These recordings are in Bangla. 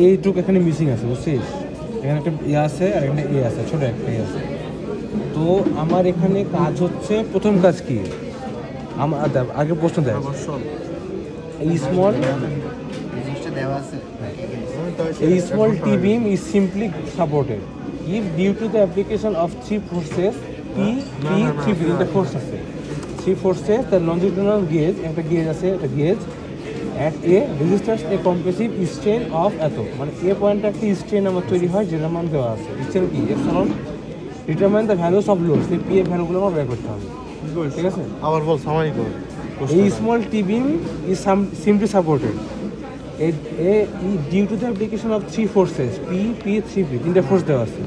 এইটুকু এখানে মিসিং আছে, বুঝছিস? এখানে একটা ইয়ে আছে আর এখানে এ আছে, ছোটো একটা ইয়ে আছে। তো আমার এখানে কাজ হচ্ছে, প্রথম কাজ কি আমার আগে প্রশ্ন দেয়, এই small T-beam is simply supported if due to the application of three forces P, 3 the force আছে, three forces the longitudinal gauge, একটা গেজ আছে, একটা gauge at a registers a compressive strain of এত, মানে এ পয়েন্টে একটা স্ট্রেন আমার তৈরি হয় যেটার মান দেওয়া আছে, স্ট্রেন কি epsilon, determine the values of load, সেই পি এর ভ্যালুগুলো আমার বের করতে হবে, ঠিক আছে? আবার বল, সামারি কর। এই small T-beam is simply supported due to the application of three forces P, 3 force দেওয়া আছে।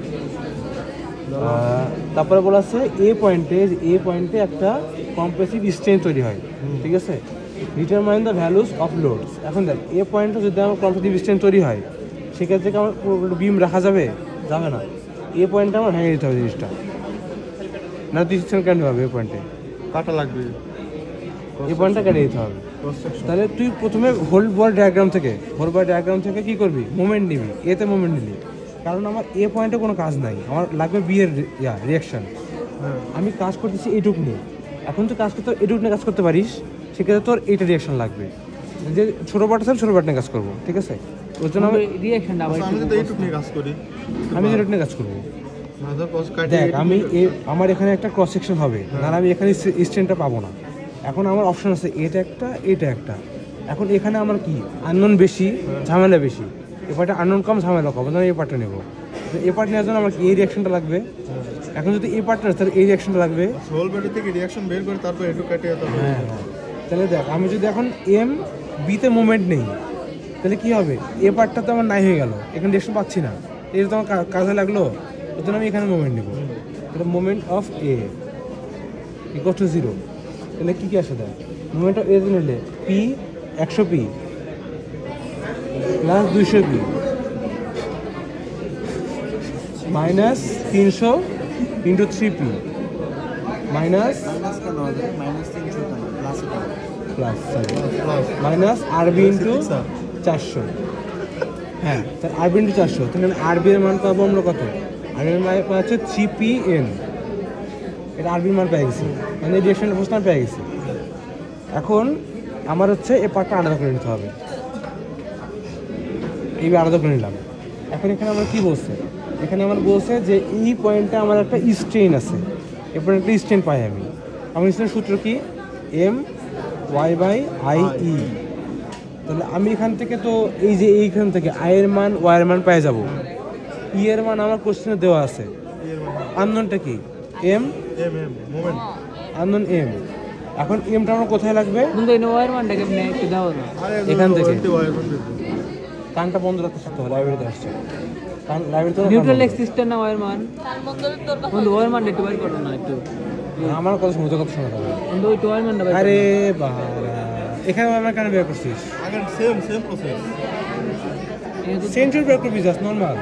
তারপরে বলা আছে এ পয়েন্টে একটা কম্প্রেসিভ স্ট্রেন তৈরি হয়, ঠিক আছে? Determine the values of loads. এখন দেখ এ পয়েন্টে যদি আমার কম্প্রেসিভ স্ট্রেন তৈরি হয়, সেক্ষেত্রে কি আমার বিম রাখা যাবে? যাবে না। এ পয়েন্টে আমার ভেঙে দিতে হবে জিনিসটা, না তুই স্ট্রেন কেন হবে? এ পয়েন্টে কাটা লাগবে, এই পয়েন্টটা কেটে দিতে হবে। তাহলে তুই প্রথমে হোল বল ডায়াগ্রাম থেকে কী করবি? মোমেন্ট নিবি, এতে মোমেন্ট নিবি, কারণ আমার এ পয়েন্টে কোনো কাজ নাই, আমার লাগবে বি এর রিয়াকশান। আমি কাজ করতেছি এইটুক নিয়ে, এখন তুই কাজ করতে এইটুক নিয়ে কাজ করতে পারিস, সেক্ষেত্রে তোর এইটা রিয়াকশান লাগবে, যে ছোটো পার্ট আছে ছোটো পার্ট নিয়ে কাজ করবো, ঠিক আছে? ওই জন্য আমি রিয়াকশানটা আমি যদি এইটুক নিয়ে কাজ করি, আমি এইটুক নিয়ে কাজ করবো। দেখ আমি আমার এখানে একটা ক্রস সেকশন হবে, আর আমি এখানে স্ট্রেনটা পাবো না। এখন আমার অপশন আছে এটা একটা। এখন এখানে আমার কি আননোন বেশি, ঝামেলা বেশি, এ পার্টে আননোন কম, ঝামেলা কম, আমি এই পার্টটা নেবো। এ পার্ট নেওয়ার জন্য আমার এই রিয়াকশনটা লাগবে। এখন যদি এই পার্টটা তাহলে এই রিয়াকশনটা লাগবে, হোল বডি থেকে রিয়াকশন বের করে তারপর একটু কাটিয়ে যেতে হবে। হ্যাঁ, তাহলে দেখ আমি যদি এখন এম বিতে মুভমেন্ট নেই, তাহলে কি হবে? এ পার্টটা তো আমার নাই হয়ে গেল, এখানে রিয়াকশন পাচ্ছি না, এটা তো আমার কাজে লাগলো, ওই জন্য আমি এখানে মুভমেন্ট নেবো। তাহলে moment of A equal to 0। তাহলে কী আসে দেয়? মোমেন্ট অফ এ নিলে P 100 P plus 200 P minus 300 into 3 P minus minus আরবি ইন্টু 400। হ্যাঁ, তাহলে আরবি ইন্টু 400, তাহলে আরবি এর মান পাবো আমরা কত? আরবির মান হচ্ছে 3pn, এটা আরবির মান পেয়ে গেছি, মানে ডিরেকশনের প্রশ্ন পেয়ে গেছি। এখন আমার হচ্ছে এই পার্টটা আলাদা করে নিতে হবে, এইভাবে আলাদা করে নিলাম। এখন এখানে আমার কি বলছে? এখানে আমার বলছে যে এই পয়েন্টে আমার একটা স্ট্রেন আছে, এই পয়েন্টে একটা স্ট্রেন পাই আমি। আমার স্ট্রেনের সূত্র কি? MY/IE। তাহলে আমি এখান থেকে তো এই যে এইখান থেকে আয়ের মান ওয়াইয়ের মান পেয়ে যাব। ই এর মান আমার কোশ্চেনে দেওয়া আছে, আননোনটা কি? M unknown M. এখন এমটা আমার কোথায় লাগবে? এখান থেকে কানটা বন্ধ রাখতে শিখতে হবে, লাইব্রেরিতে আসছে কান, লাইব্রেরিতে নিউট্রাল এক্সিস্টার না ওয়ার মান বন্ধু, ওয়ার মান একটু বাইর করো না একটু, আমার কথা শুনতে কথা শোনা যাবে বন্ধু ওই ওয়ার মানটা বাইর। আরে বাবা, এখানে আমার কানে বের করছিস? আগে সেম প্রসেস, সেন্টার বের করবি জাস্ট নরমাল,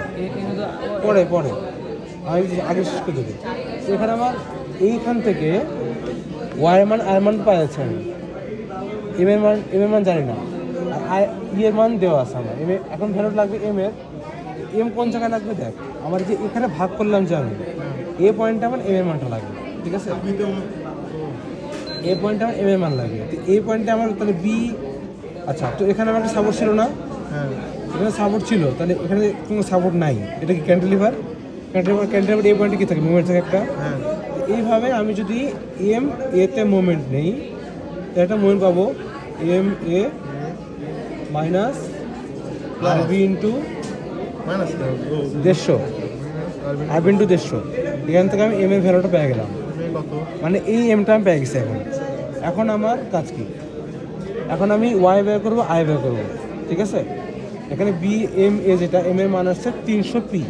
পরে আমি আগে শেষ করে দেবো। এখানে আমার এইখান থেকে ওয়ার মান আর মান পাওয়া যাচ্ছে, আমি এম এর মান জানি না, আর ই এর মান দেওয়া আছে আমার। এখন ভ্যালু লাগবে এম কোন জায়গায় লাগবে? দেখ আমার যে এখানে ভাগ করলাম যে আমি এ পয়েন্টটা আমার এম এর মানটা লাগবে, ঠিক আছে? এ পয়েন্টটা আমার এম এর মান লাগবে, তো এই পয়েন্টটা আমার তাহলে বি। আচ্ছা, তো এখানে আমার একটা সাপোর্ট ছিল না? হ্যাঁ, এখানে সাপোর্ট ছিল, তাহলে এখানে কোনো সাপোর্ট নাই, এটা কি ক্যান্টিলিভার? ক্যান্টিলিভার এই পয়েন্টে কী থাকে? মুভমেন্ট থাকে একটা। এইভাবে আমি যদি এম এতে মুভমেন্ট নেই, তাহলে একটা মুভমেন্ট পাবো এম এ মাইনাস আরবি ইন্টু 150, আরবি ইন্টু 150। এখান থেকে আমি এম এর ভ্যালুটা পেয়ে গেলাম, মানে এই এমটা আমি পেয়ে গেছি। এখন আমার কাজ কি? এখন আমি ওয়াই বের করবো, আই বের করবো, ঠিক আছে? এখানে বি এম এ যেটা, এম এর মান হচ্ছে 300 পি।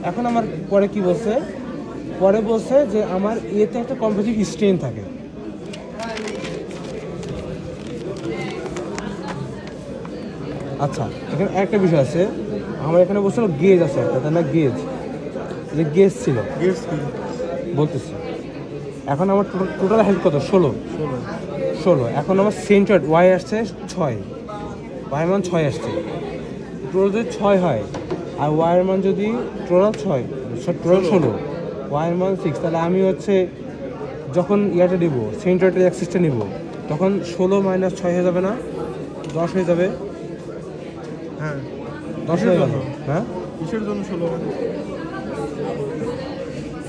এখন আমার পরে কি বলছে? পরে বলছে যে আমার এতে একটা কম্প্রেসিভ স্ট্রেন থাকে। আচ্ছা, এখানে একটা বিষয় আছে, আমার এখানে বলছিল গেজ আছে একটা, তাই না? গেজ ছিল, গেজ বলতেছি। এখন আমার টোটাল হাইট কত? 16। 16। এখন আমার সেন্টার ওয়াই আসছে 6, ওয়াই মান 6 আসছে। টোটাল যদি 6 হয় আর ওয়াইয়ের মান যদি টোটাল 6, টোটাল 16, ওয়াইয়ের মান 6, তাহলে আমি হচ্ছে যখন ইয়াটা নিব সেন্টারটার অ্যাক্সিসটা নিব তখন 16 - 6 হয়ে যাবে না, 10 হয়ে যাবে। হ্যাঁ 10 হয়ে গেল। হ্যাঁ কিসের জন্য 16 মানে?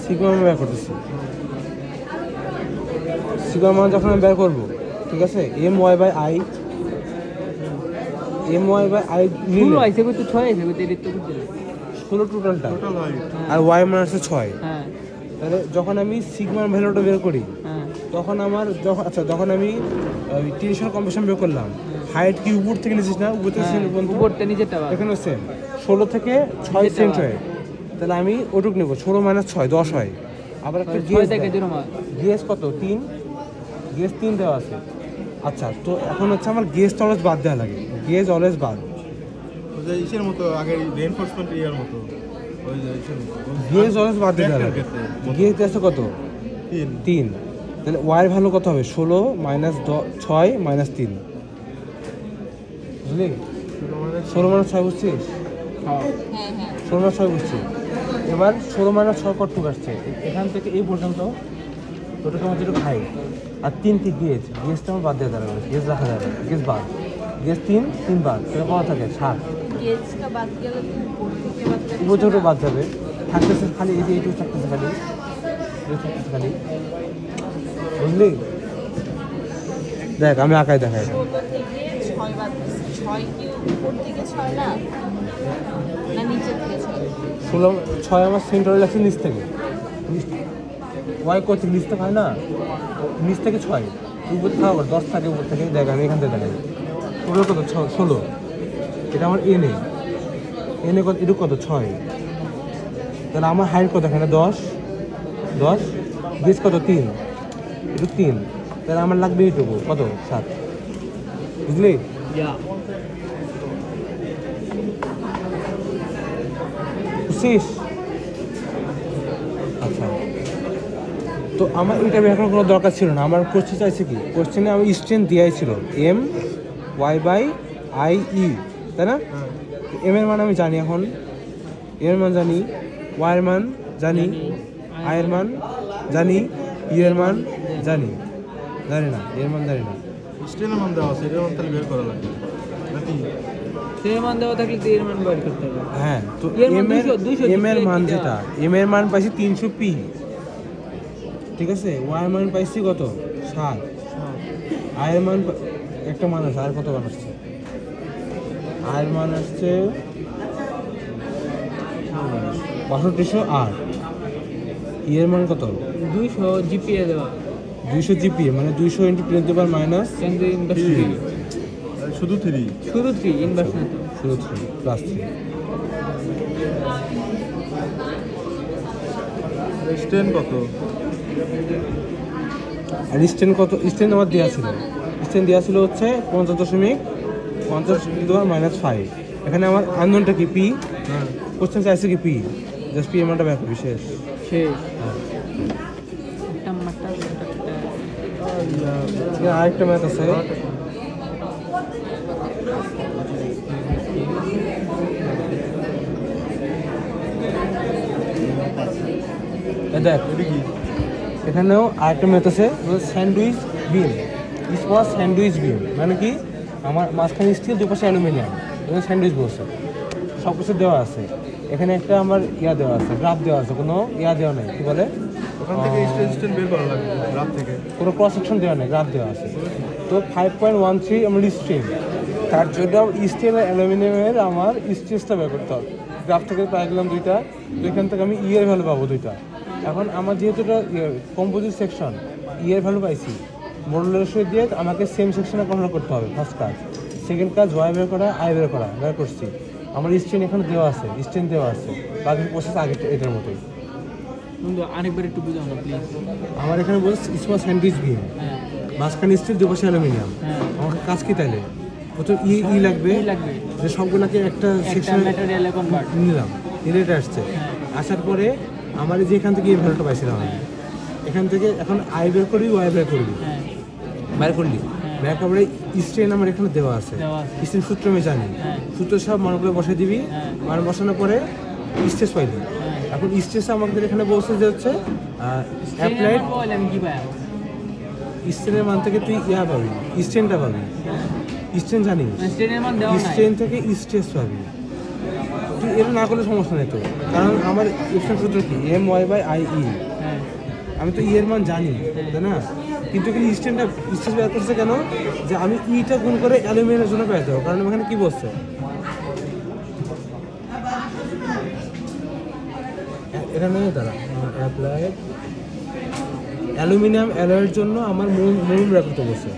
সিগমা আমি বের করতেছি। সিগমা মান যখন আমি বের করবো, ঠিক আছে, এম ওয়াই বাই আই ষোলো আইসে করতে 6 আইসে করতে এটা তো বুঝছি না। 16 টোটালটা, টোটাল হাইট আর ওয়াই মান আছে 6। হ্যাঁ তাহলে যখন আমি সিগমার ভ্যালুটা বের করি হ্যাঁ তখন আমার যখন আমি টেনশন কম্প্রেশন বের করলাম, হাইট কি উপর থেকে নিয়েছিস না, উপর থেকে উপরটা নিচেরটা বাদ। এখানে সেম 16 থেকে 6 সেন্ট হয়। তাহলে আমি ওটুক নেবো, 16 - 6 10 হয়। আবার একটা 6 থেকে 0 মাস গেস কত, 3, গেস 3 দেওয়া আছে। আচ্ছা, তো এখন হচ্ছে আমার গেসটা অলওয়েজ বাদ দেওয়া লাগে, গেজ অলওয়েজ বাদ। ওই যে ইসের মতো আগে রেইনফোর্সমেন্ট ইয়ার মতো, ওই যে ইসের মতো গেজ অলওয়েজ বাদ দিতে হবে। গেজ আছে কত, 3। তাহলে ওয়াইয়ের ভ্যালু কত হবে, 16 - 6 - 3, বুঝলি? 16 - 6 বুঝছিস? হ্যাঁ 16 - 6 বুঝছি। এবার 16 - 6 কতটুকু আসছে, এখান থেকে এই পর্যন্ত ওটাকে আমার যেটুকু হাইট, আর 3টি গেজ, গেজটা আমার বাদ দিয়ে দেওয়া যাবে, গেজ রাখা যাবে, গেজ বাদ, গেজ 3 বাদ, তাহলে কত থাকে 7। গেজটা বাদ গেলে তো উপর থেকে বাদ যাবে। উপর থেকে বাদ যাবে, থাকতেছে খালি এই যে এইটুকু থাকতেছে খালি, এই থাকতেছে খালি, বুঝলি? দেখ আমি আঁকাই দেখাই। 16 থেকে 6 বাদ দিচ্ছে। 6 কি উপর থেকে 6 না, না নিচে থেকে 6? 6 আমার সেন্টারে লাগছে নিচ থেকে, ওয়াই করছে নিচ থেকে হয় না, নিচ থেকে 6 উপর থেকে 10 থাকে উপর থেকে। দেখ আমি এখান থেকে দেখাই, টোটাল কত 16, এটা আমার এনে কত, এটুকু কত 6। তাহলে আমার হাইট কত এখানে 10, গেজ কত 3, এটুকু 3, তাহলে আমার লাগবে এইটুকু কত 7, বুঝলি? ইয়া বুঝছিস? আচ্ছা, তো আমার এটা বের কোনো দরকার ছিল না। আমার কোশ্চেন চাইছে কি, কোশ্চেনে আমি স্ট্রেন্থ দেওয়াই ছিল M Y by I E, তাই না? এম এর মান আমি জানি, এখন এর মান জানি, ওয়াই এর মান জানি, আই এর মান জানি, ই এর মান জানি না, এর মান জানি না। স্টেনের মান দেওয়া আছে, এর মান তাহলে বের করা লাগবে নাকি? এর মান দেওয়া থাকলে তো এর মান বের করতে হবে। হ্যাঁ, তো এর মান 200 এম এর মান এটা। যেটা, এম এর মান পাইছি 300 পি, ঠিক আছে। ওয়াই এর মান পাইছি কত 7, আই এর মান একটা মান আছে, আর কত মান আসছে, আই এর মান আসছে 6208, ই এর মান কত 200 জিপিএ দেওয়া 200 জিপি, মানে 200 × 10⁻³ কিন্তু ইনভার্স 3 শুধু 3 শুধু 3 ইনভার্স না তো। শুধু 3 + 3। স্টেন কত? আর স্ট্রেন কত, স্ট্রেন আমার দেওয়া ছিল, স্ট্রেন দেওয়া ছিল হচ্ছে 50.50 - 5। এখানে আমার আননোনটা কি পি, হ্যাঁ কোশ্চেন চাইছে কি পি, জাস্ট পি এর মানটা বের করবি, শেষ। শেষ হ্যাঁ, টাম্মাটা আরেকটা ম্যাথ আছে, দেখ এটা কি? এখানেও আরেকটা ম্যাথ আছে, স্যান্ডউইচ বিম, স্মল স্যান্ডউইচ বিম, মানে কি আমার মাঝখানে স্টিল, দুই পাশে অ্যালুমিনিয়াম, এখানে স্যান্ডউইচ বলছে, সব কিছু দেওয়া আছে। এখানে একটা আমার ইয়া দেওয়া আছে, গ্রাফ দেওয়া আছে, কোনো ইয়া দেওয়া নেই, কি বলে, ওখান থেকে স্টেন বের করা লাগবে গ্রাফ থেকে। কোনো ক্রস সেকশন দেওয়া নেই, গ্রাফ দেওয়া আছে। তো 5.13 আমার স্ট্রেন, তার জন্য স্টিল আর অ্যালুমিনিয়ামের আমার স্ট্রেসটা বের করতে হবে। গ্রাফ থেকে পাই গেলাম 2টা, তো এখান থেকে আমি ইয়ের ভ্যালু পাবো 2টা। এখন আমার যেহেতু এটা কম্পোজিট সেকশন, ইয়ের ভ্যালু পাইছি, মোডুলার রেশিও দিয়ে আমাকে সেম সেকশনে কনভার্ট করতে হবে, ফার্স্ট কাজ। সেকেন্ড কাজ ওয়াই বের করা, আই বের করছি। আমার স্ট্রেন এখানে দেওয়া আছে, স্ট্রেন দেওয়া আছে, বাকি প্রসেস আগে এটার মতোই। বন্ধু আরেকবার একটু বুঝাও না প্লিজ। আমার এখানে বলছে স্মল স্যান্ডউইচ বিম, হ্যাঁ মাঝখানে স্টিল, দুই পাশে অ্যালুমিনিয়াম। হ্যাঁ আমার কাজ কি তাইলে, প্রথম ই লাগবে, কি লাগবে? যে সবগুলোকে একটা একটা সেকশনে ম্যাটেরিয়ালে কনভার্ট। নিলাম, এটা আসছে। আসার পরে আমার এই যে এখান থেকে এই ভ্যালুটা পাইছিলাম আমি, এখান থেকে এখন আই বের করবি, ওয়াই বের করবি, হ্যাঁ বাইর করলি, বাইর করার পরে স্ট্রেন আমার এখানে দেওয়া আছে, স্ট্রেন সূত্র আমি জানি, সূত্র সব মানগুলো বসে দিবি, মান বসানোর পরে স্ট্রেস পাইলি। এখন স্ট্রেস আমাদের এখানে বলছে যে হচ্ছে অ্যাপ্লাইড স্ট্রেনের মান থেকে তুই ইয়া পাবি, স্ট্রেনটা পাবি, স্ট্রেন জানিস, স্ট্রেন থেকে স্ট্রেস পাবি। তুই এটা না করলে সমস্যা নেই তো, কারণ আমার স্ট্রেন সূত্র কি MY/IE, আমি তো এর মান জানি, তাই না? কিন্তু এখানে স্ট্রেস বের করছে কেন, যে আমি ইটা গুণ করে অ্যালুমিনিয়ামের জন্য পেয়ে যাবো, কারণ এখানে কি বলছে এখানে দাঁড়া অ্যাপ্লাইড অ্যালুমিনিয়াম অ্যালয়ের জন্য আমার মুভমেন্ট বের করতে বলছে,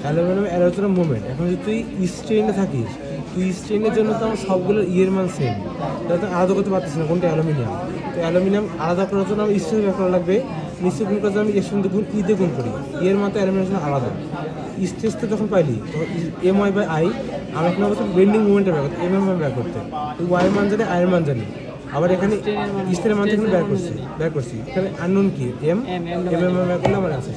অ্যালুমিনিয়াম অ্যালয়ের জন্য মুভমেন্ট। এখন যদি তুই স্ট্রেনে থাকিস, তুই স্ট্রেনের জন্য তো আমার সবগুলোর ইয়ের মান সেম, তাহলে তো আলাদা করতে পারতেছি না কোনটা অ্যালুমিনিয়াম। তো অ্যালুমিনিয়াম আলাদা করার জন্য আমি স্ট্রেস বের করা লাগবে, নিশ্চয় গুণ করার জন্য আমি এর সঙ্গে গুণ ইতে গুণ করি, ইয়ের মান তো অ্যালুমিনিয়ামের জন্য আলাদা। স্ট্রেসটা যখন পাইলি MY/I, আমি এখন অবশ্য বেন্ডিং মুভমেন্টটা বের করতে, বের করতে তুই ওয়াই মান জানি, আয়ের মান জানি, আবার এখানে স্ট্রেনের মান এখানে বের করছি, এখানে আননোন কি এম বের করলে আমার আছে।